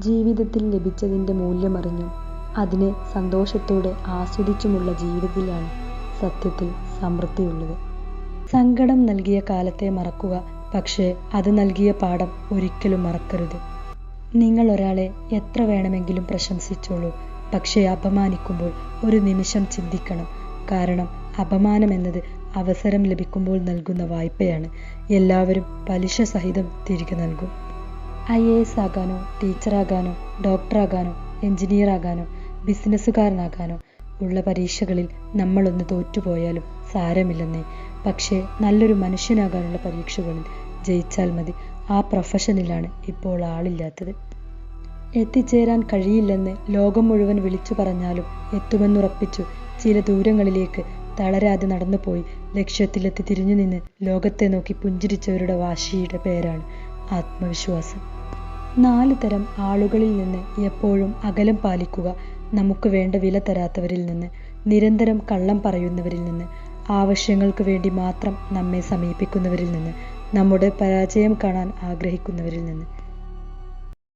ജീവിതത്തിൽ ലഭിച്ചതിൻ്റെ മൂല്യമറിഞ്ഞും അതിനെ സന്തോഷത്തോടെ ആസ്വദിച്ചുമുള്ള ജീവിതത്തിലാണ് സത്യത്തിൽ സമൃദ്ധിയുള്ളത്. സങ്കടം നൽകിയ കാലത്തെ മറക്കുക, പക്ഷേ അത് നൽകിയ പാഠം ഒരിക്കലും മറക്കരുത്. നിങ്ങൾ ഒരാളെ എത്ര വേണമെങ്കിലും പ്രശംസിച്ചോളൂ, പക്ഷേ അപമാനിക്കുമ്പോൾ ഒരു നിമിഷം ചിന്തിക്കണം. കാരണം അപമാനം എന്നത് അവസരം ലഭിക്കുമ്പോൾ നൽകുന്ന വായ്പയാണ്. എല്ലാവരും പലിശ സഹിതം തിരികെ നൽകും. IAS ആകാനോ, ടീച്ചറാകാനോ, ഡോക്ടറാകാനോ, എഞ്ചിനീയർ ആകാനോ, ബിസിനസ്സുകാരനാകാനോ ഉള്ള പരീക്ഷകളിൽ നമ്മളൊന്ന് തോറ്റുപോയാലും സാരമില്ലെന്നേ. പക്ഷേ നല്ലൊരു മനുഷ്യനാകാനുള്ള പരീക്ഷകളിൽ ജയിച്ചാൽ മതി. ആ പ്രൊഫഷനിലാണ് ഇപ്പോൾ ആളില്ലാത്തത്. എത്തിച്ചേരാൻ കഴിയില്ലെന്ന് ലോകം മുഴുവൻ വിളിച്ചു പറഞ്ഞാലും എത്തുമെന്നുറപ്പിച്ചു ചില ദൂരങ്ങളിലേക്ക് തളരാതെ നടന്നുപോയി ലക്ഷ്യത്തിലെത്തി തിരിഞ്ഞു നിന്ന് ലോകത്തെ നോക്കി പുഞ്ചിരിച്ചവരുടെ വാശിയുടെ പേരാണ് ആത്മവിശ്വാസം. 4 തരം ആളുകളിൽ നിന്ന് എപ്പോഴും അകലം പാലിക്കുക. നമുക്ക് വേണ്ട വില തരാത്തവരിൽ നിന്ന്, നിരന്തരം കള്ളം പറയുന്നവരിൽ നിന്ന്, ആവശ്യങ്ങൾക്ക് വേണ്ടി മാത്രം നമ്മെ സമീപിക്കുന്നവരിൽ നിന്ന്, നമ്മുടെ പരാജയം കാണാൻ ആഗ്രഹിക്കുന്നവരിൽ നിന്ന്.